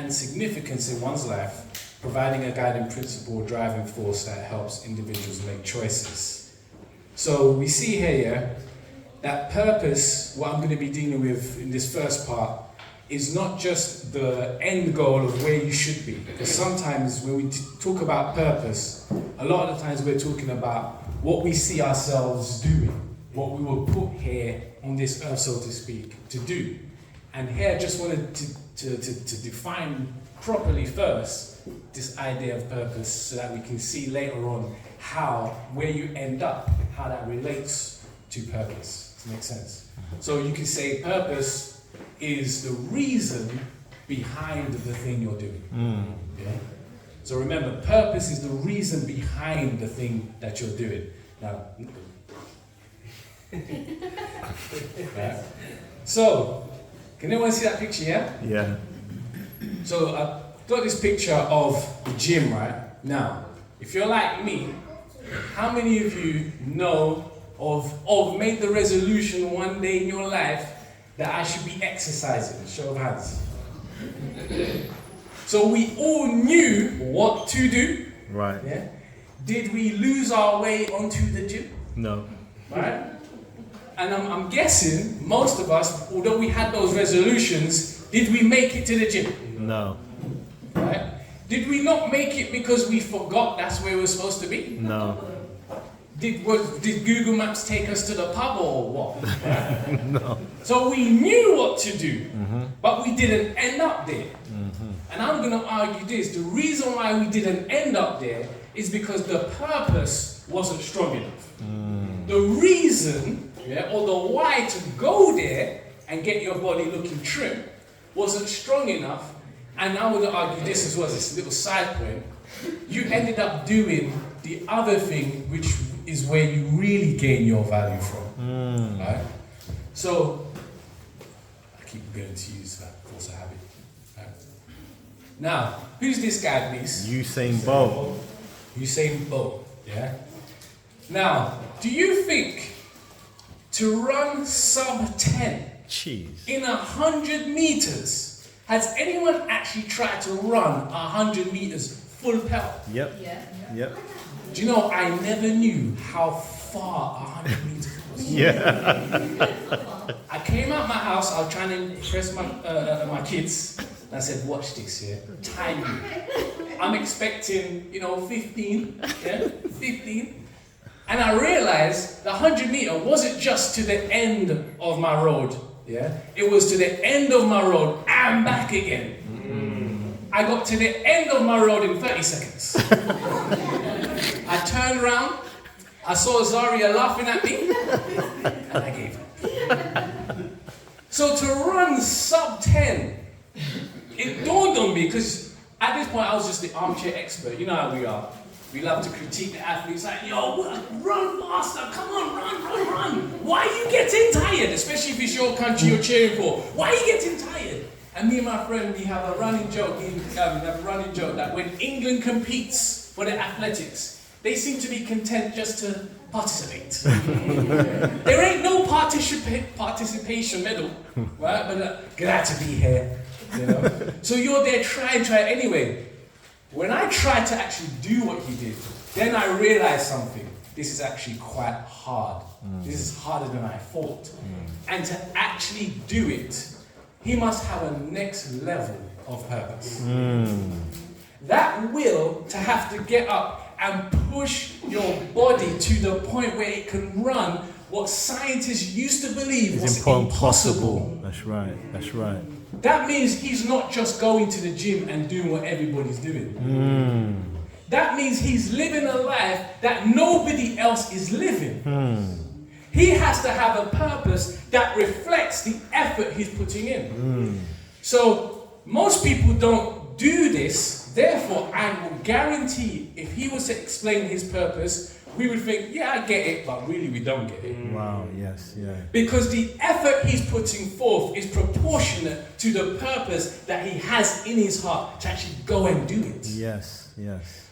and significance in one's life, providing a guiding principle or driving force that helps individuals make choices. So we see here, that purpose, what I'm going to be dealing with in this first part, is not just the end goal of where you should be. Because sometimes when we talk about purpose, a lot of the times we're talking about what we see ourselves doing, what we were put here on this earth, so to speak, to do. And here I just wanted to define properly first this idea of purpose so that we can see later on where you end up, how that relates to purpose. Does that make sense? So you can say purpose is the reason behind the thing you're doing. Yeah? So remember, purpose is the reason behind the thing that you're doing. Now, right. So, can anyone see that picture here? Yeah. So I've got this picture of the gym, right? Now, if you're like me, how many of you know of made the resolution one day in your life that I should be exercising? Show of hands. So we all knew what to do. Right. Yeah. Did we lose our way onto the gym? No. Right? And I'm guessing most of us, although we had those resolutions, did we make it to the gym? No. Right? Did we not make it because we forgot that's where we're supposed to be? No. Did Google Maps take us to the pub or what? Right? No. So we knew what to do, but we didn't end up there. And I'm going to argue this. The reason why we didn't end up there is because the purpose wasn't strong enough. The reason, or the why to go there and get your body looking trim wasn't strong enough. And I'm going to argue this as well, this little side point. You ended up doing the other thing, which is where you really gain your value from. Right? So, I keep going to use that force of habit. Right? Now, who's this guy, please? Usain Bolt. Usain Bolt, yeah? Now, do you think to run sub 10 in 100 meters, has anyone actually tried to run 100 meters full pelt? Yep. Yeah. Yep. Do you know, I never knew how far 100 meters was. Yeah. I came out my house, I was trying to impress my kids. And I said, watch this, yeah? Time me. I'm expecting, 15, yeah? 15. And I realized the 100 meter wasn't just to the end of my road, yeah? It was to the end of my road and back again. I got to the end of my road in 30 seconds. I turned around, I saw Zaria laughing at me, and I gave up. So to run sub 10, it dawned on me, because at this point I was just the armchair expert. You know how we are. We love to critique the athletes, like, yo, run faster, come on, run. Why are you getting tired? Especially if it's your country you're cheering for. Why are you getting tired? And me and my friend, we have a running joke, that when England competes for their athletics, they seem to be content just to participate. There ain't no participation medal, right? But glad to be here, So you're there, try anyway. When I tried to actually do what he did, then I realized something. This is actually quite hard. This is harder than I thought. And to actually do it, he must have a next level of purpose. That will to have to get up and push your body to the point where it can run what scientists used to believe was impossible. That's right. That means he's not just going to the gym and doing what everybody's doing. That means he's living a life that nobody else is living. He has to have a purpose that reflects the effort he's putting in. So most people don't do this. Therefore, I will guarantee if he was to explain his purpose, we would think, yeah, I get it, but really we don't get it. Wow, yes, yeah. Because the effort he's putting forth is proportionate to the purpose that he has in his heart to actually go and do it. Yes.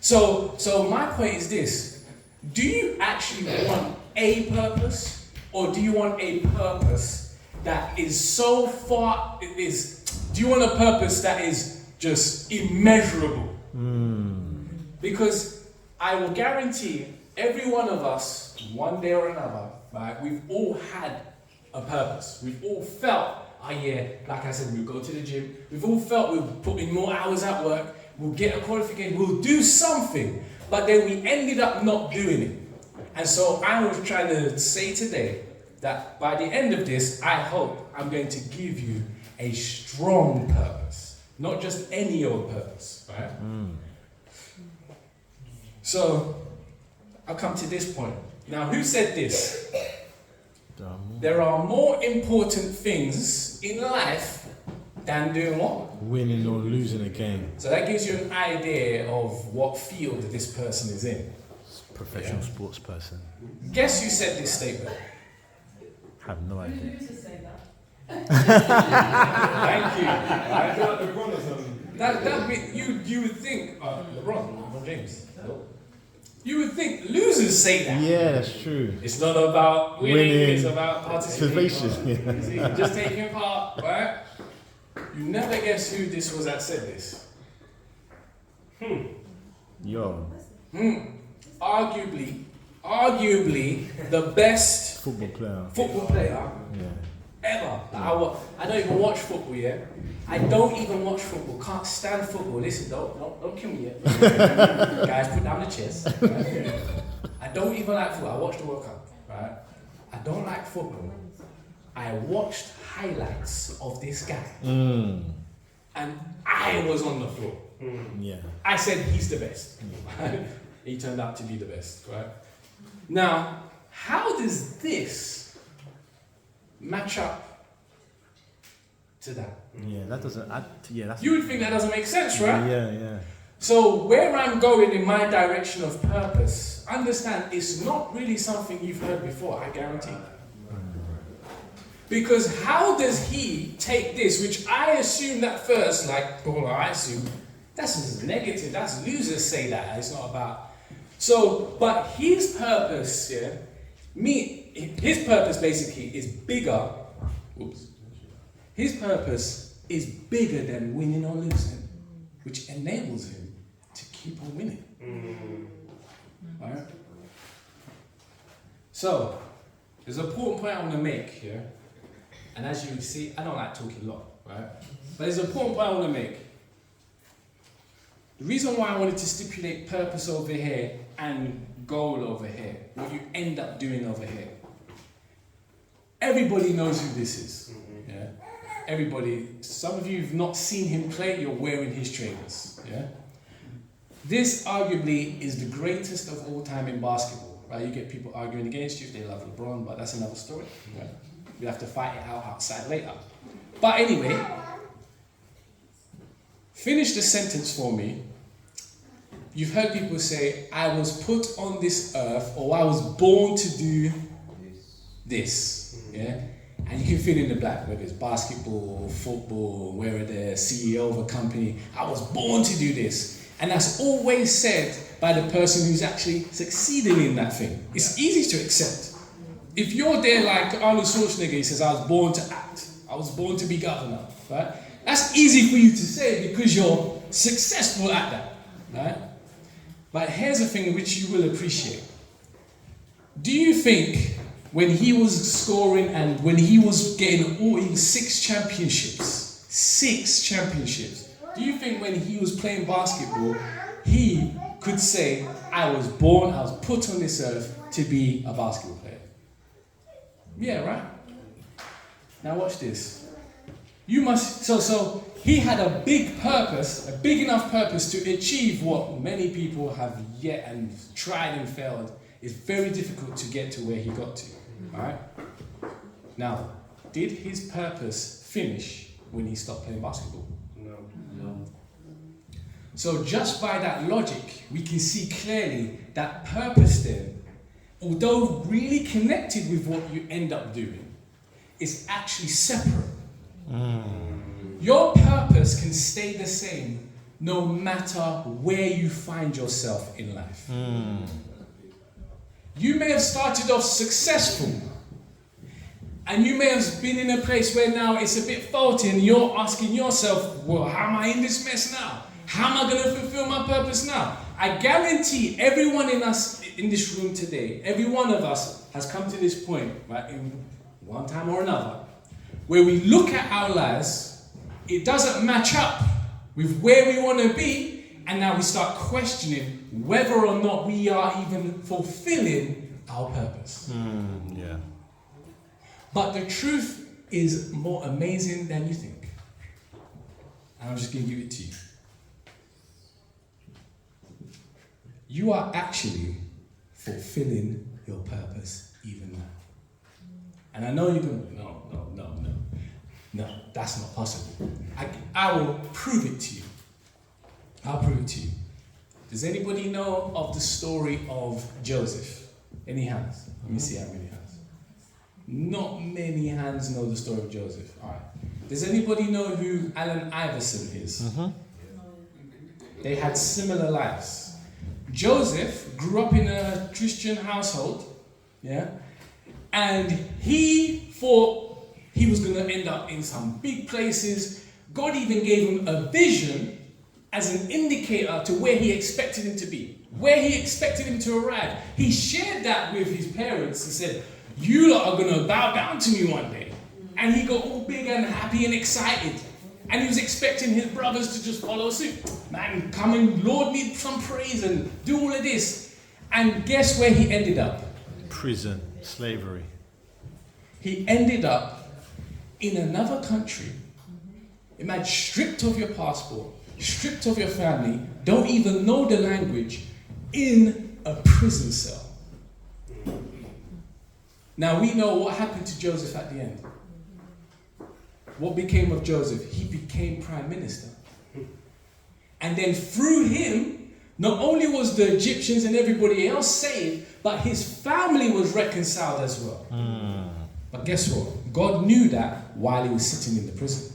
So my point is this. Do you actually want a purpose, or do you want a purpose that is so far, do you want a purpose that is just immeasurable. Because I will guarantee every one of us, one day or another, right, we've all had a purpose. We've all felt, oh yeah, like I said, we'll go to the gym. We've all felt we'll put in more hours at work, we'll get a qualification, we'll do something, but then we ended up not doing it. And so I was trying to say today that by the end of this, I hope I'm going to give you a strong purpose, not just any old purpose, right? So I'll come to this point. Now, who said this? There are more important things in life than doing what? Winning or losing a game. So that gives you an idea of what field this person is in. Professional sports person. Guess who said this statement? Have no idea. Thank you. Right? That bit, you would think, LeBron James. No. You would think losers say that. Yeah, that's true. It's not about winning. It's about participation. participation. Yeah. Just taking part, right? You never guess who this was that said this. Yo. Arguably the best Football player. Yeah. ever. I don't even watch football, yeah? I don't even watch football, can't stand football. Listen, don't kill me yet. Guys, put down the chairs. Right? I don't even like football. I watched the World Cup, right? I don't like football. I watched highlights of this guy. And I was on the floor. Yeah. I said he's the best. He turned out to be the best, right? Now, how does this match up to that? Yeah, that doesn't. That's. You would think that doesn't make sense, right? Yeah. So where I'm going in my direction of purpose, understand it's not really something you've heard before, I guarantee. Because how does he take this, which I assumed at first, I assume, that's negative, that's losers say that, it's not about. So, but his purpose, his purpose basically is bigger. His purpose is bigger than winning or losing, which enables him to keep on winning. Right? So, there's an important point I want to make here. And as you see, I don't like talking a lot, right? But there's an important point I want to make. The reason why I wanted to stipulate purpose over here and goal over here, what you end up doing over here. Everybody knows who this is. Yeah? Everybody, some of you have not seen him play, you're wearing his trainers. Yeah? This arguably is the greatest of all time in basketball. Right? You get people arguing against you if they love LeBron, but that's another story. Right? We have to fight it out outside later. But anyway, finish the sentence for me. You've heard people say, I was put on this earth, or I was born to do this. Yeah? And you can fill in the blank, whether it's basketball, football, whether the CEO of a company. I was born to do this. And that's always said by the person who's actually succeeding in that thing. It's easy to accept. If you're there like Arnold Schwarzenegger, he says, I was born to act. I was born to be governor. Right? That's easy for you to say because you're successful at that. Right? But here's the thing which you will appreciate. Do you think when he was scoring and when he was getting all in 6 championships, do you think when he was playing basketball, he could say, I was put on this earth to be a basketball player? Yeah, right? Now watch this. So he had a big purpose, a big enough purpose to achieve what many people have yet and tried and failed. It's very difficult to get to where he got to. Alright? Now, did his purpose finish when he stopped playing basketball? No. So just by that logic, we can see clearly that purpose then, although really connected with what you end up doing, is actually separate. Your purpose can stay the same no matter where you find yourself in life. You may have started off successful And you may have been in a place where now it's a bit faulty and you're asking yourself, well, how am I in this mess now? How am I going to fulfill my purpose now? I guarantee everyone in this room today, every one of us has come to this point, right, in one time or another, where we look at our lives, it doesn't match up with where we want to be, and now we start questioning whether or not we are even fulfilling our purpose. Yeah. But the truth is more amazing than you think. And I'm just going to give it to you. You are actually fulfilling your purpose even now. And I know you're going, no, that's not possible. I will prove it to you. I'll prove it to you. Does anybody know of the story of Joseph? Any hands? Let me see how many hands. Not many hands know the story of Joseph. All right. Does anybody know who Allen Iverson is? Mm-hmm. They had similar lives. Joseph grew up in a Christian household, yeah, and he thought he was going to end up in some big places. God even gave him a vision as an indicator to where he expected him to be, where he expected him to arrive. He shared that with his parents and said, you lot are going to bow down to me one day. And he got all big and happy and excited. And he was expecting his brothers to just follow suit. Man, come and Lord me some praise and do all of this. And guess where he ended up? Prison, slavery. He ended up in another country. Imagine, stripped of your passport, stripped of your family, don't even know the language, in a prison cell. Now we know what happened to Joseph at the end. What became of Joseph? He became prime minister. And then through him, not only was the Egyptians and everybody else saved, but his family was reconciled as well. But guess what? God knew that while he was sitting in the prison.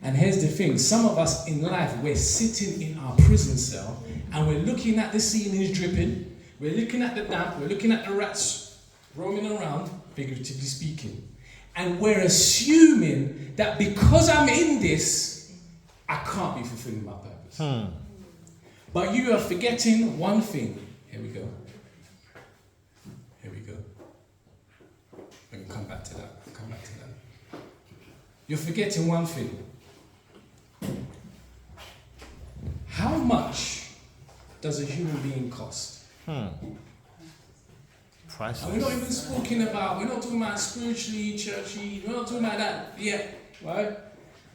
And here's the thing, some of us in life, we're sitting in our prison cell and we're looking at the ceilings dripping, we're looking at the damp, we're looking at the rats roaming around, figuratively speaking, and we're assuming that because I'm in this, I can't be fulfilling my purpose. But you are forgetting one thing. Here we go. We can come back to that. You're forgetting one thing. How much does a human being cost? Priceless. And we're not even we're not talking about spiritually, churchy, we're not talking about that yet, right?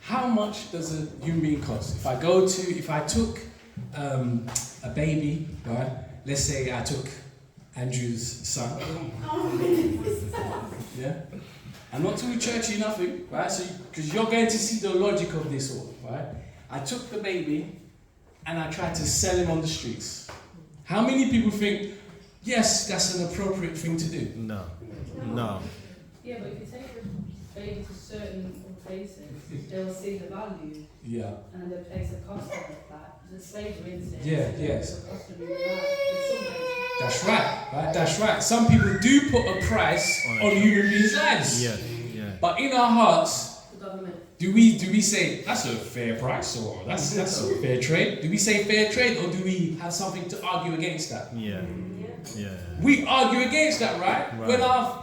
How much does a human being cost? If I took a baby, right? Let's say I took Andrew's son. Yeah? I'm not too churchy, nothing, right? So, because you're going to see the logic of this all, right? I took the baby and I tried to sell him on the streets. How many people think, yes, that's an appropriate thing to do? No. Yeah, but if you take the baby to certain places, they'll see the value. Yeah. And they'll place a cost of that. The slavery instance. Yeah, yes. The cost of your life. That's right. That's right. Some people do put a price on human beings' lives. Yeah. But in our hearts, The government. do we say that's a fair price or that's a fair trade? Do we say fair trade or do we have something to argue against that? Yeah. We argue against that, right? When our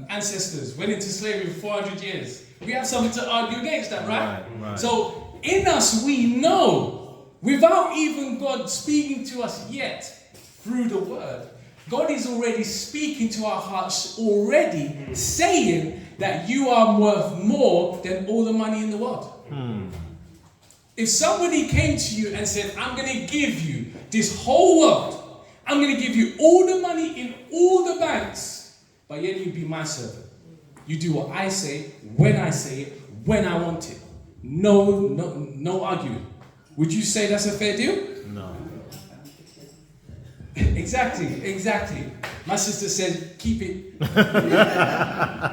ancestors went into slavery for 400 years, we have something to argue against that, right? So in us, we know, without even God speaking to us yet through the word, God is already speaking to our hearts, already saying that you are worth more than all the money in the world. If somebody came to you and said, I'm going to give you this whole world, I'm going to give you all the money in all the banks, but yet you be my servant. You do what I say, when I say it, when I want it. No arguing. Would you say that's a fair deal? No. Exactly. My sister said, keep it.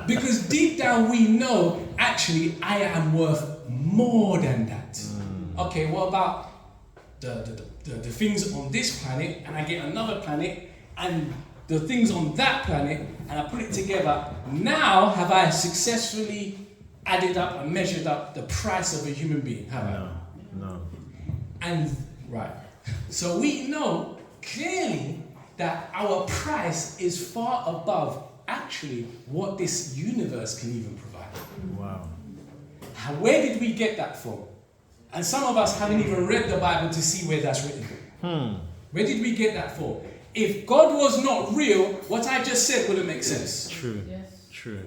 Because deep down we know, actually, I am worth more than that. Okay, what about the things on this planet, and I get another planet, and the things on that planet, and I put it together. Now have I successfully added up and measured up the price of a human being? Have I? No. And right. So we know clearly that our price is far above actually what this universe can even provide. Wow. Where did we get that from? And some of us haven't even read the Bible to see where that's written. Where did we get that from? If God was not real, what I just said wouldn't make sense. True. Yes. True.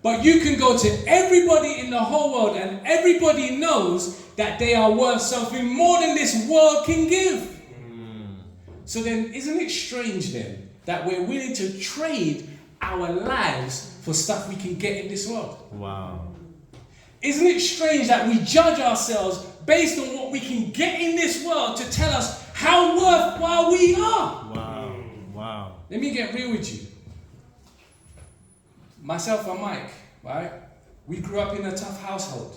But you can go to everybody in the whole world and everybody knows that they are worth something more than this world can give. So then, isn't it strange then that we're willing to trade our lives for stuff we can get in this world? Wow. Isn't it strange that we judge ourselves based on what we can get in this world to tell us how worthwhile we are? Wow. Wow. Let me get real with you. Myself and Mike, right? We grew up in a tough household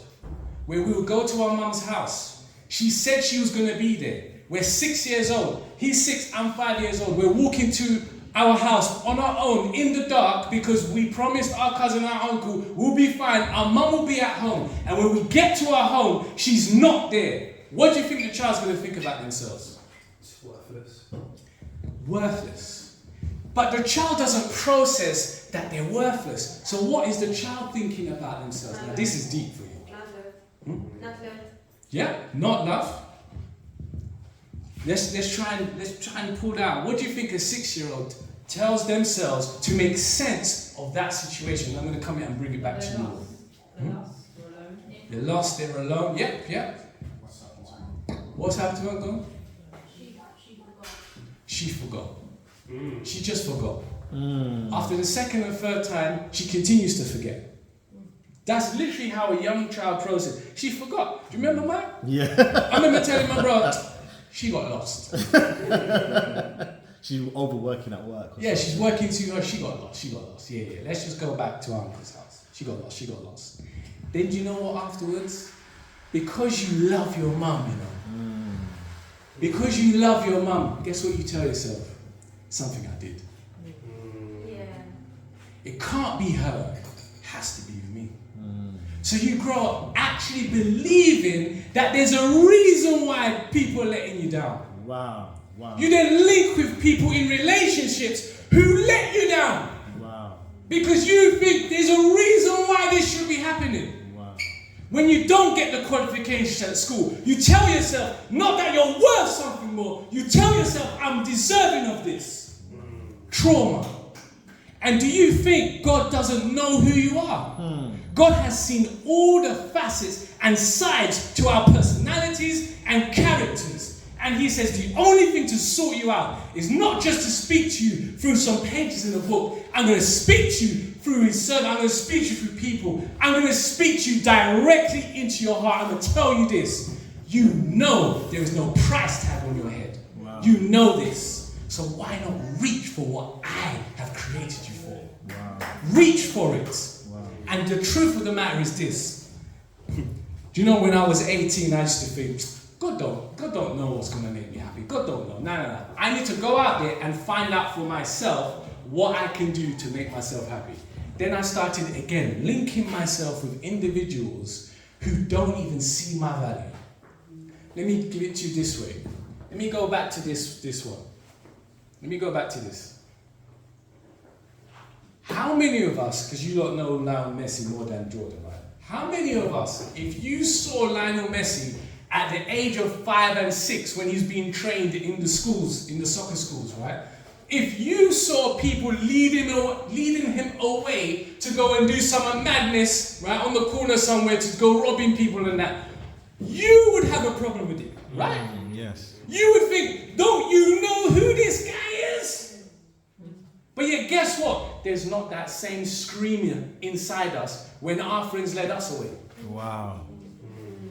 where we would go to our mum's house. She said she was going to be there. We're 6 years old. He's 6, I'm 5 years old. We're walking to our house on our own in the dark because we promised our cousin and our uncle we'll be fine. Our mum will be at home. And when we get to our home, she's not there. What do you think the child's going to think about themselves? It's worthless. Worthless. But the child doesn't process that they're worthless. So what is the child thinking about themselves? Now this is deep for you. Not love. Yeah, not love. Let's try and pull down. What do you think a 6-year-old tells themselves to make sense of that situation? I'm going to come here and bring it back to you. They're lost, they're alone. Yep. What's happened to her? Go. She forgot. She just forgot. After the second and third time, she continues to forget. That's literally how a young child processes. She forgot. Do you remember, Mike? Yeah. I remember telling my brother, she got lost. She's overworking at work. Yeah, she's working too hard. She got lost. Yeah. Let's just go back to our uncle's house. She got lost. Then do you know what afterwards? Because you love your mum, you know. Because you love your mum, guess what you tell yourself? Something I did. Yeah. It can't be her. It has to be me. So you grow up actually believing that there's a reason why people are letting you down. Wow. You then link with people in relationships who let you down. Wow. Because you think there's a reason why this should be happening. Wow. When you don't get the qualifications at school, you tell yourself, not that you're worth something more, you tell yourself, I'm deserving of this. Trauma. And do you think God doesn't know who you are? God has seen all the facets and sides to our personalities and characters. And he says the only thing to sort you out is not just to speak to you through some pages in a book. I'm going to speak to you through his servant. I'm going to speak to you through people. I'm going to speak to you directly into your heart. I'm going to tell you this. You know there is no price tag on your head. Wow. You know this. So why not reach for what I have created you for? Wow. Reach for it. Wow. And the truth of the matter is this. Do you know when I was 18, I used to think, God don't know what's going to make me happy. God don't know. No. I need to go out there and find out for myself what I can do to make myself happy. Then I started again linking myself with individuals who don't even see my value. Let me give it to you this way. Let me go back to this one. Let me go back to this. How many of us, because you don't know Lionel Messi more than Jordan, right? How many of us, if you saw Lionel Messi at the age of 5 and 6 when he's being trained in the schools, in the soccer schools, right? If you saw people leading him away to go and do some madness, right, on the corner somewhere to go robbing people and that, you would have a problem with it, right? Yes. You would think, don't you know who this guy is? But yet, guess what? There's not that same screaming inside us when our friends led us away. Wow.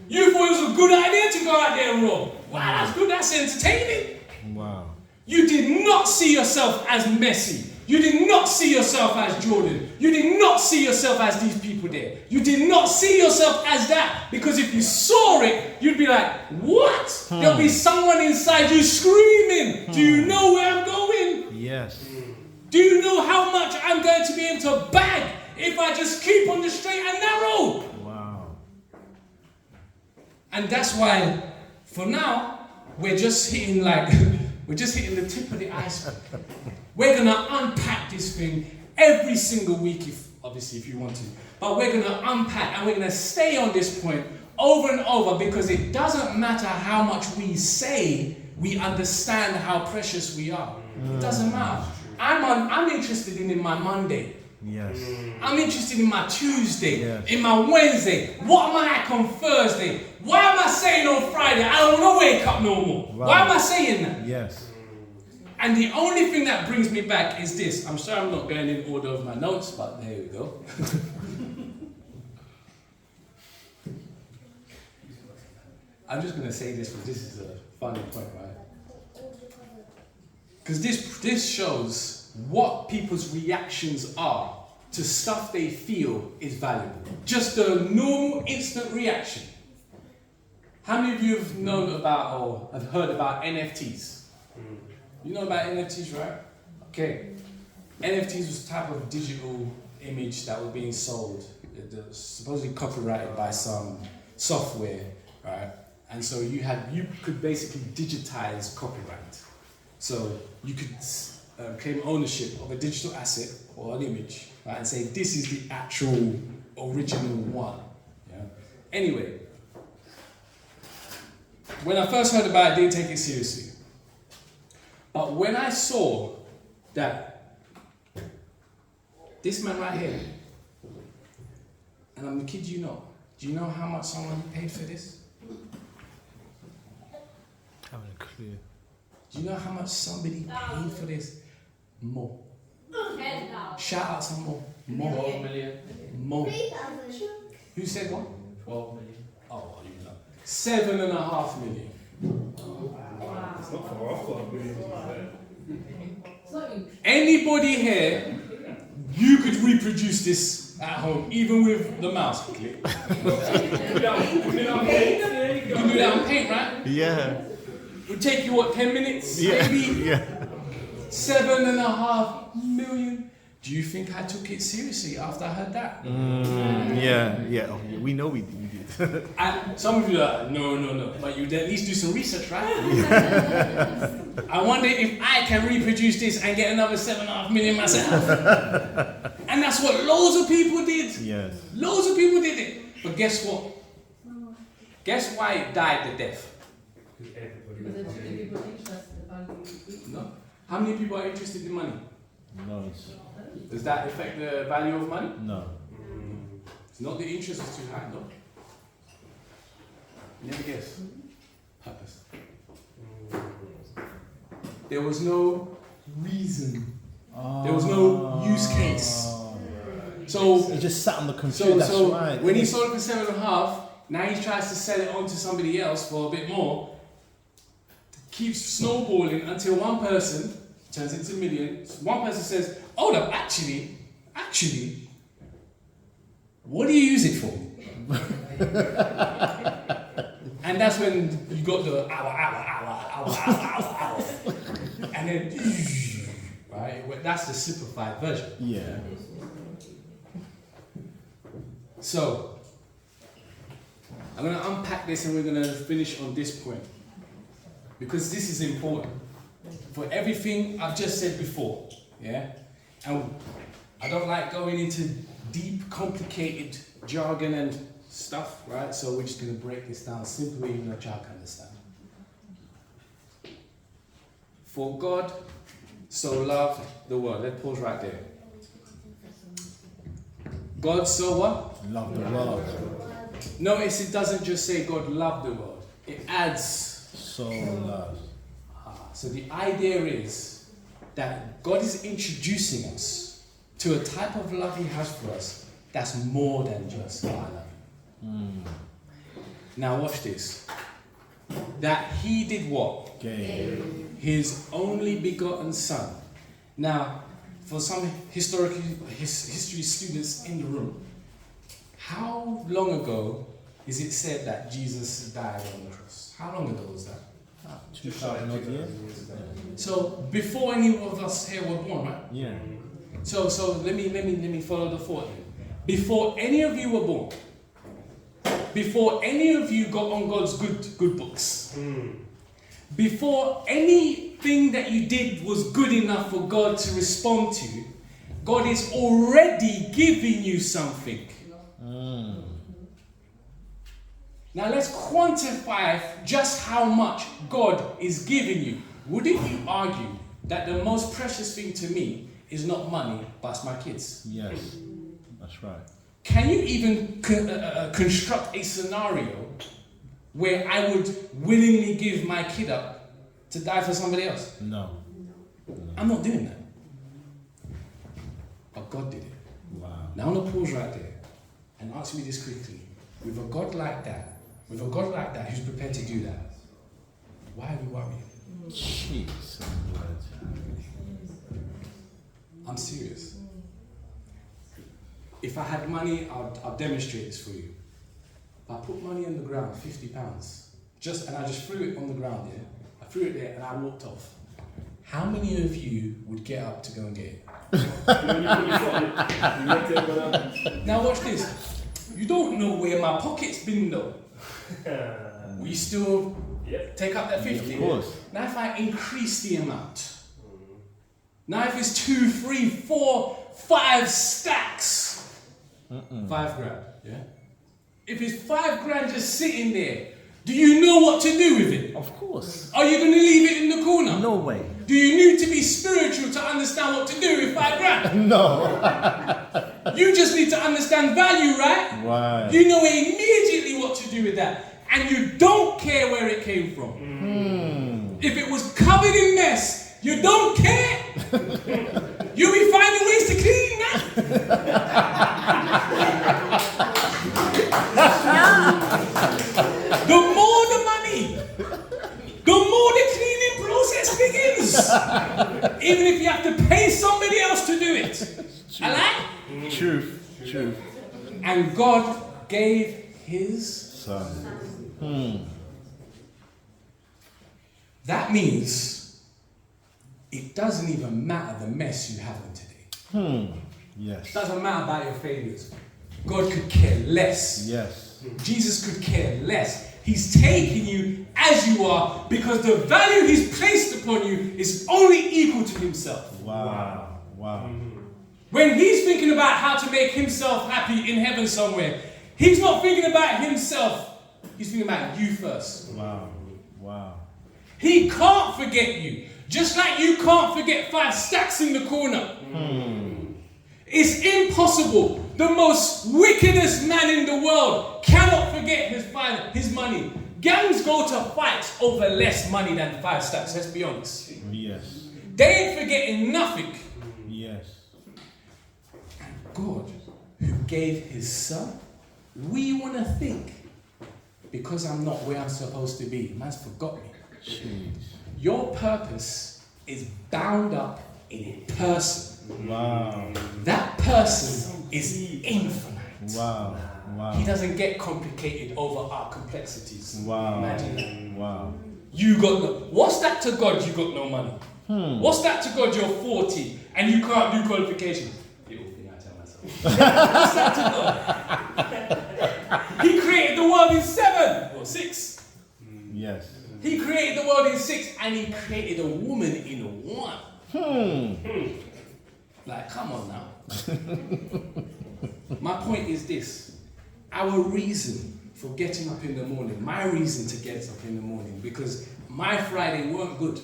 You thought it was a good idea to go out there and rob. Wow, that's good, that's entertaining. Wow. You did not see yourself as Messi. You did not see yourself as Jordan. You did not see yourself as these people there. You did not see yourself as that. Because if you saw it, you'd be like, what? There'll be someone inside you screaming, do you know where I'm going? Yes. Do you know how much I'm going to be able to bag if I just keep on the straight and narrow? Wow. And that's why, for now, we're just hitting the tip of the iceberg. We're gonna unpack this thing every single week, if you want to. But we're gonna unpack and we're gonna stay on this point over and over, because it doesn't matter how much we say we understand how precious we are. It doesn't matter. I'm interested in my Monday. Yes. I'm interested in my Tuesday, Yes. in my Wednesday. What am I like on Thursday? Why am I saying on Friday, I don't want to wake up no more? Right. Why am I saying that? Yes. And the only thing that brings me back is this. I'm sorry I'm not going in order of my notes, but there we go. I'm just going to say this because this is a funny point, right? Because this shows what people's reactions are to stuff they feel is valuable. Just a normal, instant reaction. How many of you have known about or have heard about NFTs? You know about NFTs, right? Okay. NFTs was a type of digital image that was being sold. It was supposedly copyrighted by some software, right? And so you could basically digitize copyright. So you could claim ownership of a digital asset or an image, right? And say this is the actual original one. Yeah? Anyway, when I first heard about it, I didn't take it seriously. But when I saw that this man right here, and I'm the kid you know, do you know how much someone paid for this? Having a clue. Do you know how much somebody paid for this? More. Shout out some more. More. 12 million. More. Who said what? 12 million. Oh, you know. 7.5 million. Wow. It's not far off, but It's not even Anybody here, you could reproduce this at home, even with the mouse. Click. You can do that on paint, right? Yeah. It would take you, what, 10 minutes? Yeah. Maybe? Yeah. 7.5 million. Do you think I took it seriously after I heard that? Yeah. Yeah. Oh, we know we did. And some of you are like, no. But you'd at least do some research, right? I wonder if I can reproduce this and get another 7.5 million myself. And that's what loads of people did. Yes. Loads of people did it. But guess what? Guess why it died the death? because there's people interested in the value. No. How many people are interested in money? No. Does that affect the value of money? No. It's not the interest is too high, no. Never guess. Purpose. There was no reason. There was no use case. So He just sat on the computer. That's right. when he sold it for 7.5, now he tries to sell it on to somebody else for a bit more. Keeps snowballing until one person turns into millions. One person says, "Hold up, actually, what do you use it for?" And that's when you got the hour, and then right. That's the simplified version. Yeah. So I'm going to unpack this, and we're going to finish on this point, because this is important for everything I've just said before. Yeah, and I don't like going into deep, complicated jargon and stuff, right? So we're just going to break this down simply in a child can understand. For God so loved the world. Let's pause right there. God so what? Love the world. Notice it doesn't just say God loved the world. It adds. So loved. So the idea is that God is introducing us to a type of love He has for us that's more than just I love you. Now watch this. That He did what? Okay. His only begotten Son. Now, for some history students in the room, how long ago is it said that Jesus died on the cross? How long ago was that? 2,000 odd years. So before any of us here were born, right? Yeah. So let me follow the thought. Before any of you were born, before any of you got on God's good books, before anything that you did was good enough for God to respond to, God is already giving you something. Now let's quantify just how much God is giving you. Wouldn't you argue that the most precious thing to me is not money, but it's my kids? Yes, that's right. Can you even construct a scenario where I would willingly give my kid up to die for somebody else? No. I'm not doing that. But God did it. Wow. Now I'm going to pause right there and answer me this quickly. With a God like that, who's prepared to do that, why are we worrying? Jeez. I'm serious. If I had money, I'll demonstrate this for you. I put money on the ground, £50, and I just threw it on the ground there. I threw it there and I walked off. How many of you would get up to go and get it? Now watch this. You don't know where my pocket's been though. Will you still take up that 50? Of course. Now if I increase the amount, now if it's 2, 3, 4, 5 stacks, 5 grand, yeah? If it's 5 grand just sitting there, do you know what to do with it? Of course. Are you going to leave it in the corner? No way. Do you need to be spiritual to understand what to do with 5 grand? No. You just need to understand value, right? Right. You know immediately what to do with that. And you don't care where it came from. If it was covered in mess, you don't care. You'll be finding ways to clean that. The more the money, the more the cleaning process begins. Even if you have to pay somebody else to do it. Alright? Truth. And God gave his Son. That means it doesn't even matter the mess you have in today. Yes. It doesn't matter about your failures. God could care less. Yes. Jesus could care less. He's taking you as you are because the value he's placed upon you is only equal to himself. Wow. When he's thinking about how to make himself happy in heaven somewhere, he's not thinking about himself. He's thinking about you first. Wow. He can't forget you. Just like you can't forget 5 stacks in the corner. It's impossible. The most wickedest man in the world cannot forget his money. Gangs go to fights over less money than 5 stacks, let's be honest. Yes. They ain't forgetting nothing. Yes. And God, who gave his son, we want to think, because I'm not where I'm supposed to be, man's forgot me. Jeez. Your purpose is bound up in a person. Wow. That person is infinite. Wow. He doesn't get complicated over our complexities. Wow. Imagine that. Wow. You got no. What's that to God? You got no money. What's that to God? You're 40 and you can't do qualifications. Little thing I tell myself. What's that to God? He created the world in 7 or 6. Yes. He created the world in 6 and he created a woman in 1. Like, come on now. My point is this. Our reason for getting up in the morning, my reason to get up in the morning, because my Friday weren't good.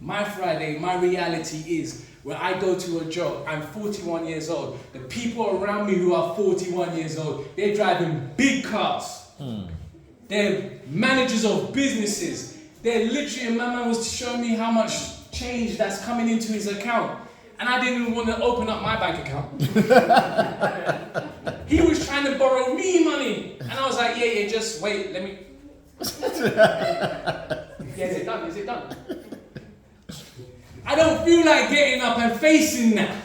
My Friday, my reality is, when I go to a job, I'm 41 years old. The people around me who are 41 years old, they're driving big cars. They're managers of businesses. They're literally, my man was showing me how much change that's coming into his account. And I didn't even want to open up my bank account. He was trying to borrow me money. And I was like, yeah, just wait, let me... Yeah, is it done? I don't feel like getting up and facing that.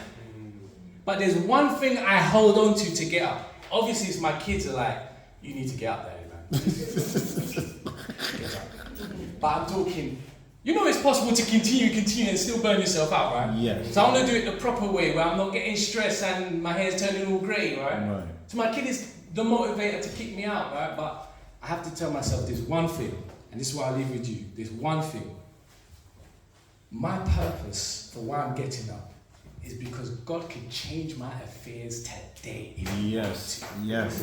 But there's one thing I hold on to get up. Obviously, it's my kids are like, you need to get up there, man. Get up. But I'm talking, you know it's possible to continue and still burn yourself out, right? Yes. So I want to do it the proper way, where I'm not getting stressed and my hair's turning all grey, right? Right. So my kid is the motivator to kick me out, right? But I have to tell myself there's one thing, and this is why I leave with you. There's one thing. My purpose for why I'm getting up is because God can change my affairs today. If He wants to. Yes.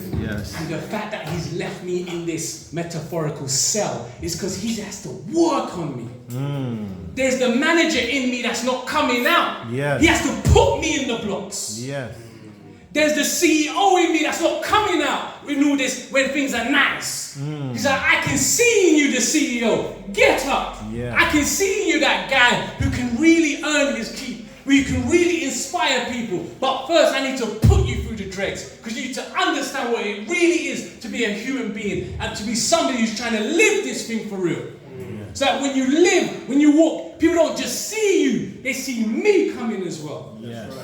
And the fact that He's left me in this metaphorical cell is because He has to work on me. There's the manager in me that's not coming out. Yes. He has to put me in the blocks. Yes. There's the CEO in me that's not coming out in all this when things are nice. He's like, I can see in you the CEO. Get up. Yeah. I can see in you that guy who can really earn his keep, where you can really inspire people. But first I need to put you through the dregs, because you need to understand what it really is to be a human being and to be somebody who's trying to live this thing for real. So that when you live, when you walk, people don't just see you, they see me coming as well. Yes.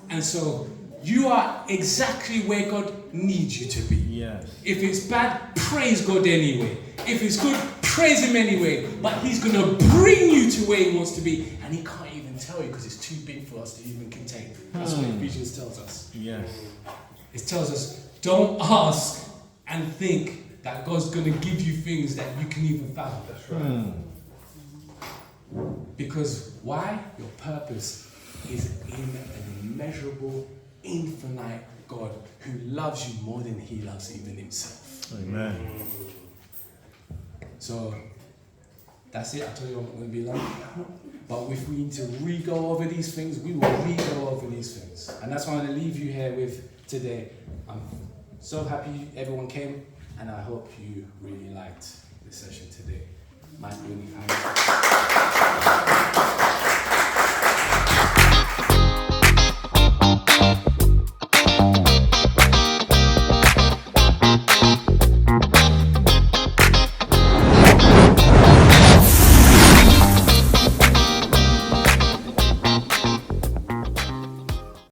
And so you are exactly where God needs you to be. Yes. If it's bad, praise God anyway. If it's good, praise Him anyway. But He's going to bring you to where He wants to be, and He can't even tell you because it's too big for us to even contain. That's what Ephesians tells us. Yes. It tells us, don't ask and think that God's going to give you things that you can even fathom. That's right. Because why? Your purpose is in an immeasurable, infinite God who loves you more than He loves even Himself. Amen. So that's it. I told you I'm not going to be long. But if we need to re-go over these things, we will re-go over these things. And that's what I'm going to leave you here with today. I'm so happy everyone came, and I hope you really liked the session today. Mike, really thanks.